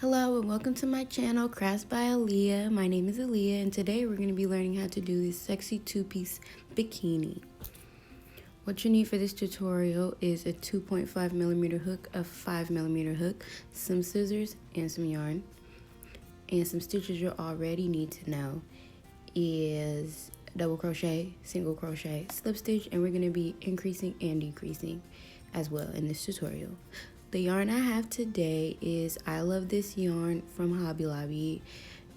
Hello and welcome to my channel, CraftsByAliyah. My name is Aliyah and today we're going to be learning how to do this sexy two-piece bikini. What you need for this tutorial is a 2.5mm hook, a 5mm hook, some scissors, and some yarn. And some stitches you'll already need to know is double crochet, single crochet, slip stitch, and we're going to be increasing and decreasing as well in this tutorial. The yarn I have today is I Love This yarn from Hobby Lobby.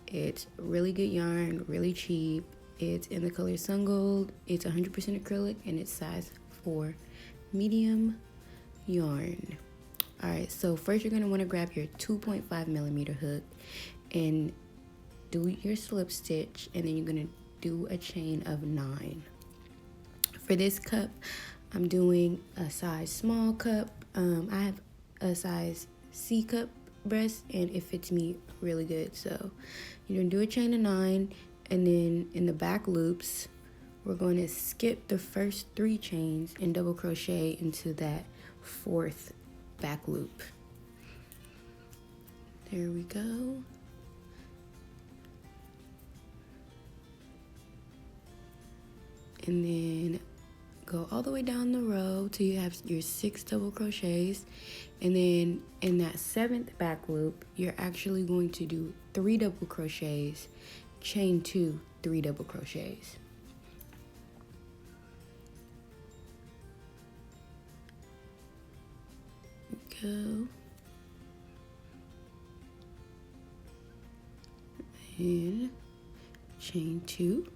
It's really good yarn, really cheap. It's in the color Sun Gold. It's 100% acrylic and it's size 4 medium yarn. Alright, so first you're going to want to grab your 2.5mm hook and do your slip stitch, and then you're going to do a chain of 9. For this cup, I'm doing a size small cup. I have a size C cup breast and it fits me really good. So you're gonna do a chain of 9, and then in the back loops we're going to skip the first 3 chains and double crochet into that 4th back loop. There we go. And then go all the way down the row till you have your 6 double crochets, and then in that 7th back loop you're actually going to do 3 double crochets, chain 2, 3 double crochets. Go. And chain 2.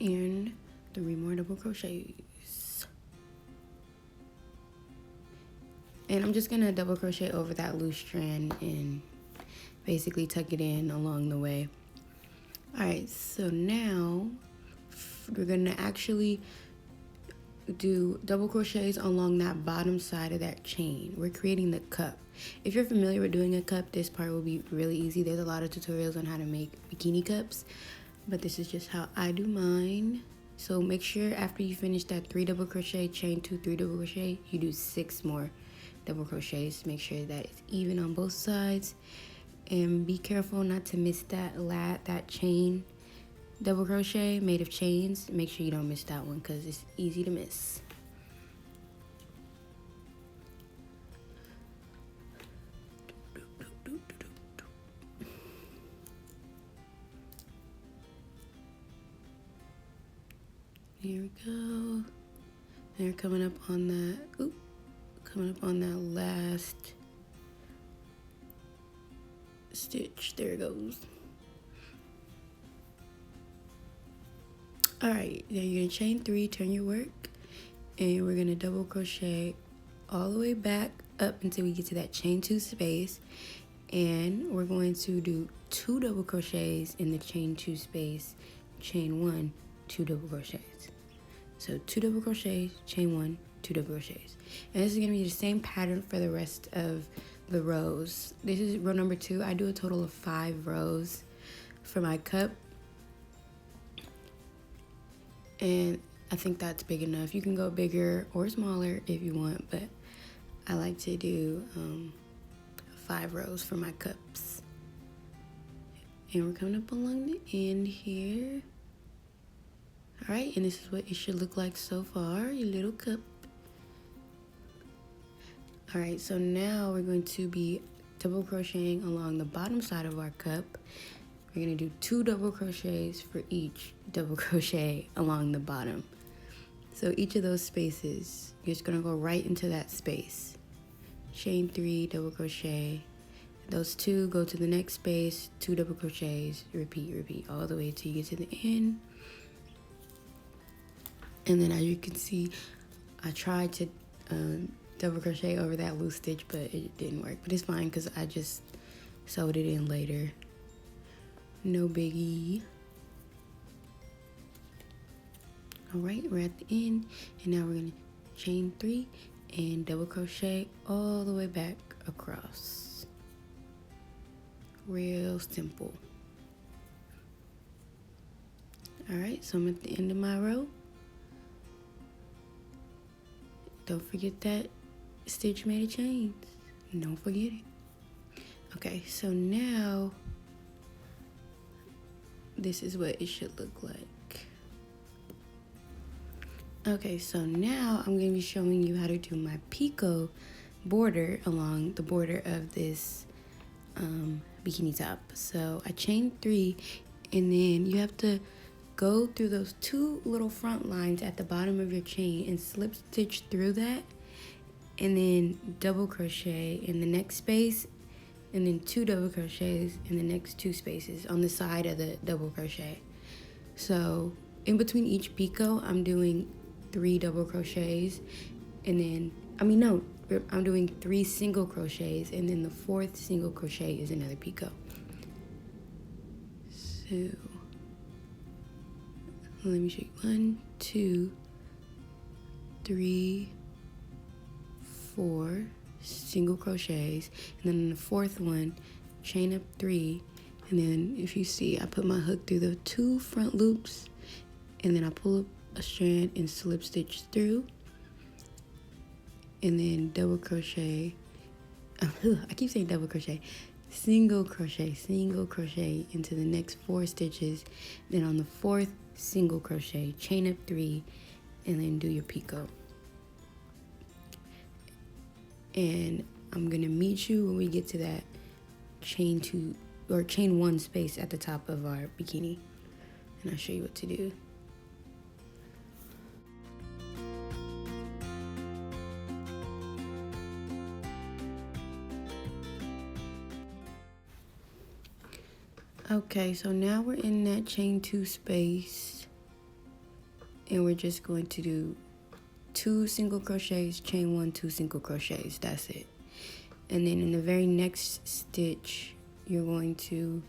And 3 more double crochets. And I'm just gonna double crochet over that loose strand and basically tuck it in along the way. Alright, so now we're gonna actually do double crochets along that bottom side of that chain. We're creating the cup. If you're familiar with doing a cup, this part will be really easy. There's a lot of tutorials on how to make bikini cups, but this is just how I do mine. So make sure after you finish that 3 double crochet, chain 2, 3 double crochet, you do 6 more double crochets. Make sure that it's even on both sides, and be careful not to miss that chain double crochet made of chains. Make sure you don't miss that one because it's easy to miss. Here we go. They're coming up on that last stitch. There it goes. Alright, now you're gonna chain 3, turn your work, and we're gonna double crochet all the way back up until we get to that chain 2 space, and we're going to do 2 double crochets in the chain 2 space, chain 1, 2 double crochets. So 2 double crochets, chain 1, 2 double crochets. And this is going to be the same pattern for the rest of the rows. This is row number 2. I do a total of 5 rows for my cup. And I think that's big enough. You can go bigger or smaller if you want, but I like to do 5 rows for my cups. And we're coming up along the end here. Alright, and this is what it should look like so far, your little cup. Alright, so now we're going to be double crocheting along the bottom side of our cup. We're going to do 2 double crochets for each double crochet along the bottom. So each of those spaces, you're just going to go right into that space. Chain 3, double crochet. Those 2 go to the next space, 2 double crochets, repeat, all the way till you get to the end. And then as you can see, I tried to double crochet over that loose stitch, but it didn't work. But it's fine because I just sewed it in later. No biggie. Alright, we're at the end, and now we're going to chain 3 and double crochet all the way back across. Real simple. Alright, so I'm at the end of my row. Don't forget that stitch made of chains. Don't forget it. Okay, so now this is what it should look like. Okay, so now I'm going to be showing you how to do my picot border along the border of this bikini top. So I chained 3, and then you have to go through those 2 little front lines at the bottom of your chain and slip stitch through that, and then double crochet in the next space, and then 2 double crochets in the next 2 spaces on the side of the double crochet. So in between each picot, I'm doing 3 double crochets, and then, I'm doing 3 single crochets, and then the 4th single crochet is another picot. So let me show you. 1, 2, 3, 4 single crochets, and then in the 4th one, chain up 3, and then if you see, I put my hook through the 2 front loops, and then I pull up a strand and slip stitch through, and then double crochet. I keep saying double crochet. Single crochet into the next 4 stitches. Then on the 4th single crochet, chain up 3, and then do your picot. And I'm gonna meet you when we get to that chain 2 or chain 1 space at the top of our bikini, and I'll show you what to do. Okay, so now we're in that chain 2 space, and we're just going to do 2 single crochets, chain 1, 2 single crochets. That's it. And then in the very next stitch, you're going to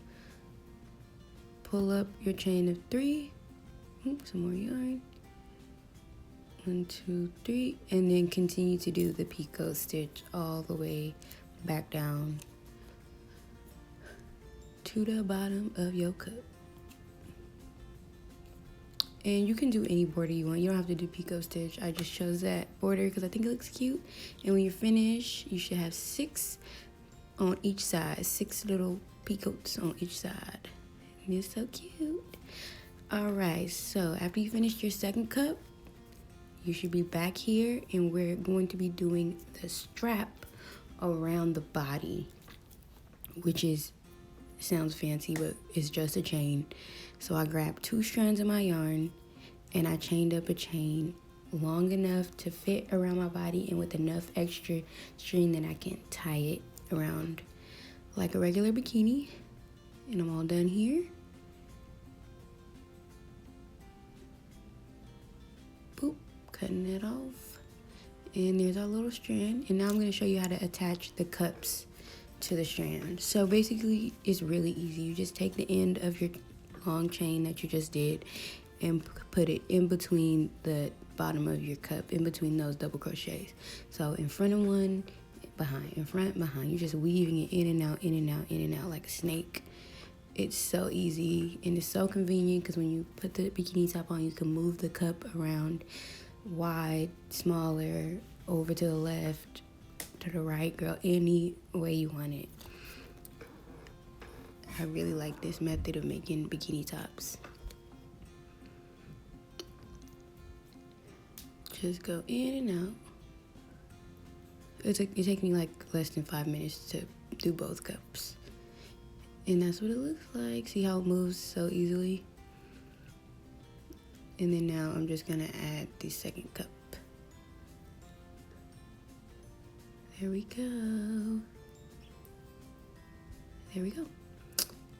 pull up your chain of 3. Some more yarn. 1, 2, 3, and then continue to do the picot stitch all the way back down to the bottom of your cup. And you can do any border you want. You don't have to do picot stitch. I just chose that border because I think it looks cute. And when you're finished, you should have 6 on each side. 6 little picots on each side. And it's so cute. Alright, so after you finish your 2nd cup, you should be back here, and we're going to be doing the strap around the body, which sounds fancy, but it's just a chain. So I grabbed 2 strands of my yarn, and I chained up a chain long enough to fit around my body and with enough extra string that I can tie it around like a regular bikini. And I'm all done here. Boop, cutting it off. And there's our little strand. And now I'm going to show you how to attach the cups to the strand. So basically, it's really easy. You just take the end of your long chain that you just did and put it in between the bottom of your cup, in between those double crochets. So in front of one, behind, in front, behind. You're just weaving it in and out, in and out, in and out like a snake. It's so easy, and it's so convenient because when you put the bikini top on, you can move the cup around wide, smaller, over to the left, to the right, girl, any way you want it. I really like this method of making bikini tops. Just go in and out. It take me like less than 5 minutes to do both cups. And that's what it looks like. See how it moves so easily? And then now I'm just gonna add the 2nd cup. There we go. There we go.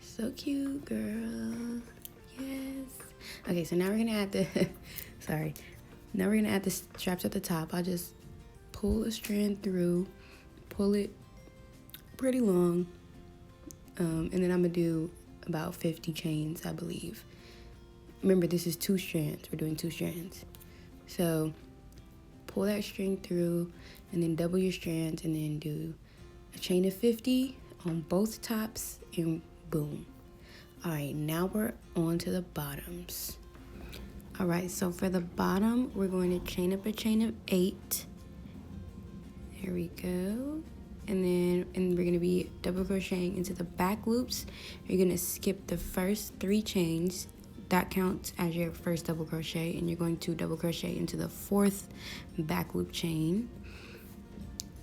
So cute, girl. Yes. Okay, so now we're gonna add the Now we're gonna add the straps at the top. I'll just pull a strand through, pull it pretty long, and then I'm gonna do about 50 chains, I believe. Remember, this is 2 strands. We're doing 2 strands. So pull that string through, and then double your strands, and then do a chain of 50 on both tops, and boom. All right, now we're on to the bottoms. All right, so for the bottom, we're going to chain up a chain of 8. There we go. and we're going to be double crocheting into the back loops. You're going to skip the first 3 chains. That counts as your first double crochet, and you're going to double crochet into the 4th back loop chain,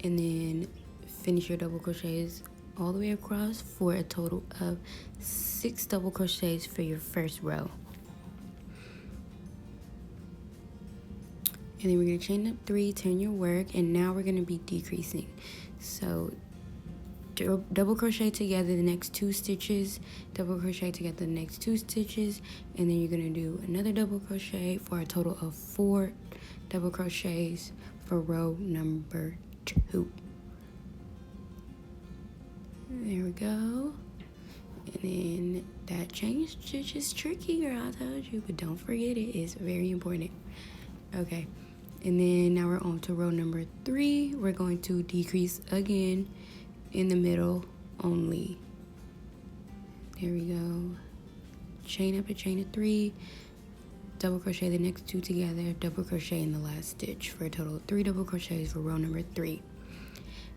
and then finish your double crochets all the way across for a total of 6 double crochets for your first row. And then we're going to chain up 3, turn your work, and now we're going to be decreasing. So double crochet together the next 2 stitches, double crochet together the next 2 stitches, and then you're going to do another double crochet for a total of 4 double crochets for row number 2. There we go. And then that chain stitch is tricky, girl, I told you, but don't forget it. It's very important. Okay, and then now we're on to row number 3. We're going to decrease again in the middle only. There we go. Chain up a chain of 3, double crochet the next 2 together, double crochet in the last stitch for a total of 3 double crochets for row number 3.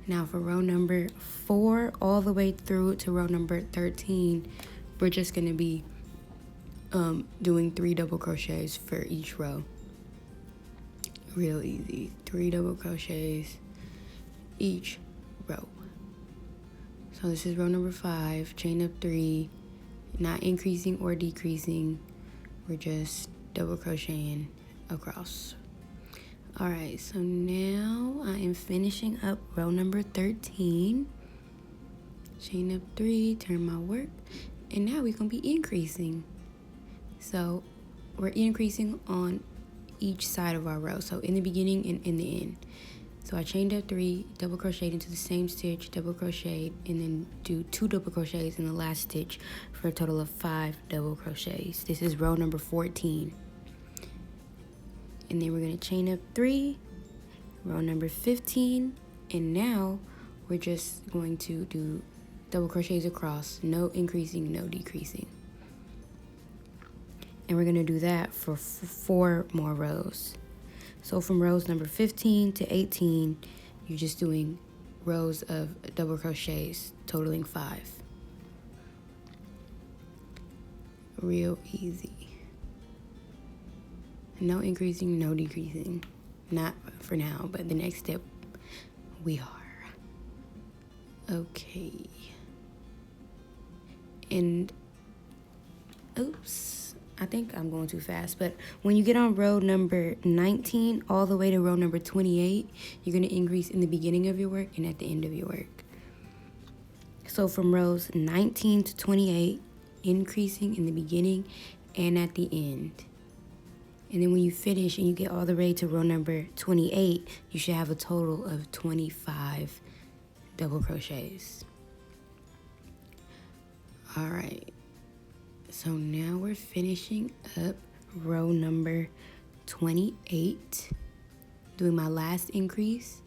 Now for row number 4 all the way through to row number 13, we're just going to be doing 3 double crochets for each row. Real easy. 3 double crochets each row. So this is row number 5, chain up 3, not increasing or decreasing. We're just double crocheting across. All right, so now I am finishing up row number 13. Chain up 3, turn my work, and now we're gonna be increasing. So we're increasing on each side of our row, so in the beginning and in the end. So I chained up 3, double crocheted into the same stitch, double crocheted, and then do 2 double crochets in the last stitch for a total of 5 double crochets. This is row number 14. And then we're going to chain up 3, row number 15, and now we're just going to do double crochets across, no increasing, no decreasing. And we're going to do that for 4 more rows. So from rows number 15 to 18, you're just doing rows of double crochets totaling 5. Real easy. No increasing, no decreasing. Not for now, but the next step we are. Okay. And oops. I think I'm going too fast, but when you get on row number 19 all the way to row number 28, you're going to increase in the beginning of your work and at the end of your work. So from rows 19 to 28, increasing in the beginning and at the end. And then when you finish and you get all the way to row number 28, you should have a total of 25 double crochets. All right. So now we're finishing up row number 28, doing my last increase.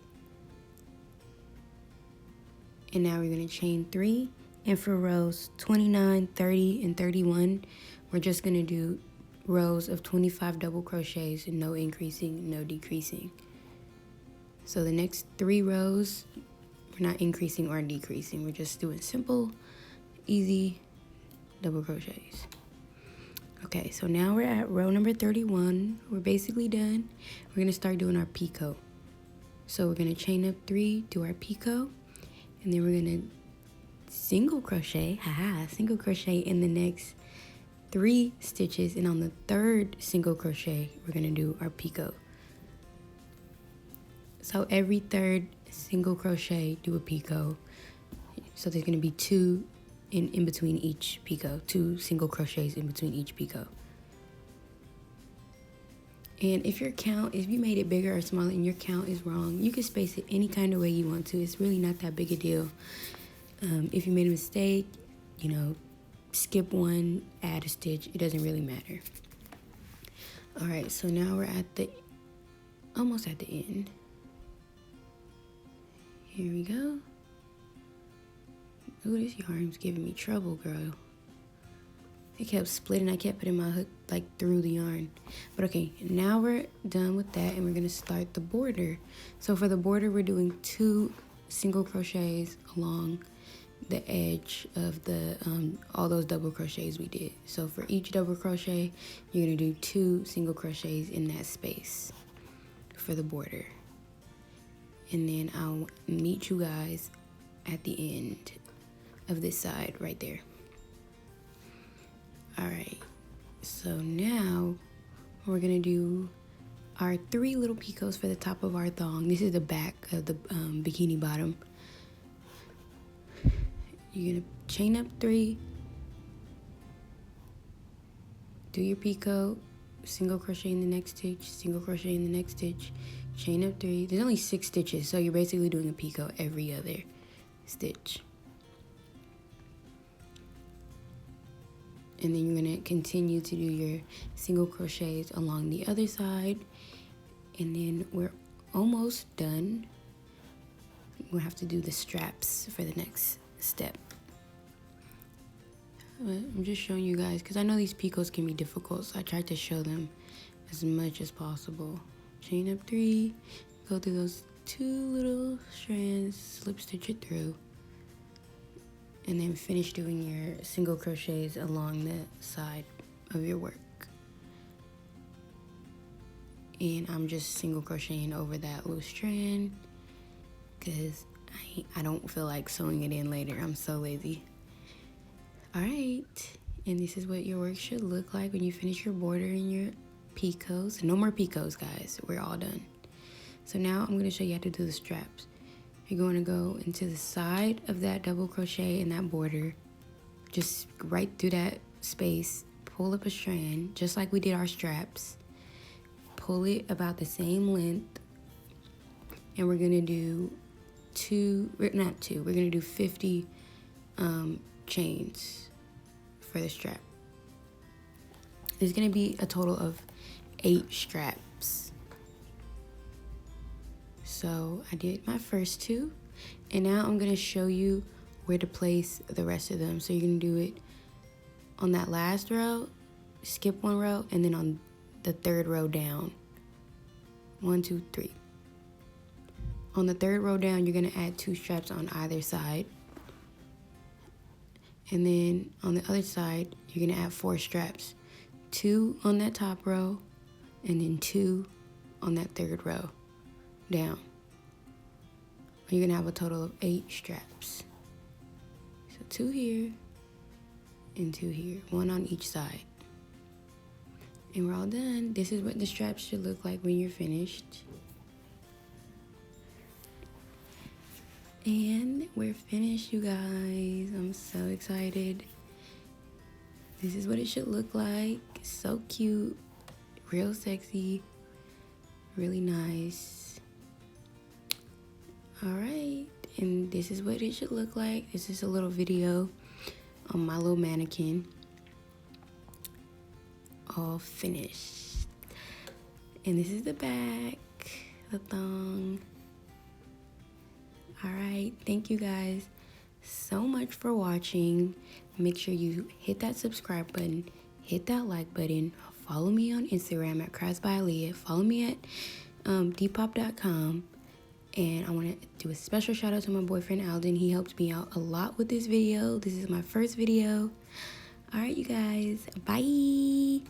And now we're going to chain 3. And for rows 29, 30, and 31, we're just going to do rows of 25 double crochets and no increasing, no decreasing. So the next 3 rows, we're not increasing or decreasing. We're just doing simple, easy double crochets. Okay, so now we're at row number 31. We're basically done. We're going to start doing our picot. So we're going to chain up 3, do our picot, and then we're going to single crochet, single crochet in the next 3 stitches, and on the 3rd single crochet, we're going to do our picot. So every 3rd single crochet, do a picot. So there's going to be 2 in between each picot, 2 single crochets in between each picot. And if you made it bigger or smaller and your count is wrong, you can space it any kind of way you want to. It's really not that big a deal. If you made a mistake, skip one, add a stitch. It doesn't really matter. All right, so now we're almost at the end. Here we go. Ooh, this yarn's giving me trouble, girl. It kept splitting. I kept putting my hook through the yarn. But okay, now we're done with that, and we're gonna start the border. So for the border, we're doing 2 single crochets along the edge of the all those double crochets we did. So for each double crochet, you're gonna do 2 single crochets in that space for the border. And then I'll meet you guys at the end of this side right there. All right, so now we're gonna do our 3 little picots for the top of our thong. This is the back of the bikini bottom. You're gonna chain up 3, do your picot, single crochet in the next stitch, single crochet in the next stitch, chain up 3. There's only 6 stitches, so you're basically doing a picot every other stitch. And then you're gonna continue to do your single crochets along the other side. And then we're almost done. We'll have to do the straps for the next step. I'm just showing you guys because I know these picots can be difficult, so I tried to show them as much as possible. Chain up 3, go through those 2 little strands, slip stitch it through, and then finish doing your single crochets along the side of your work. And I'm just single crocheting over that little strand because I don't feel like sewing it in later. I'm so lazy. All right, and this is what your work should look like when you finish your border and your picots. No more picots, guys. We're all done. So now I'm going to show you how to do the straps. You're going to go into the side of that double crochet in that border, just right through that space, pull up a strand, just like we did our straps. Pull it about the same length, and we're going to do we're going to do 50 chains for the strap. There's going to be a total of 8 straps. So I did my first 2, and now I'm going to show you where to place the rest of them. So you're going to do it on that last row, skip 1 row, and then on the 3rd row down. 1, 2, 3. On the 3rd row down, you're going to add 2 straps on either side. And then on the other side, you're going to add 4 straps. 2 on that top row, and then 2 on that 3rd row down. You're going to have a total of 8 straps. So 2 here and 2 here, 1 on each side. And we're all done. This is what the straps should look like when you're finished. And we're finished, you guys. I'm so excited. This is what it should look like. So cute, real sexy, really nice. All right, and this is what it should look like. This is a little video on my little mannequin. All finished. And this is the back, the thong. All right, thank you guys so much for watching. Make sure you hit that subscribe button, hit that like button, follow me on Instagram at CraftsByAliyah, follow me at depop.com. And I want to do a special shout out to my boyfriend Alden. He helped me out a lot with this video. This is my first video. All right, you guys, bye.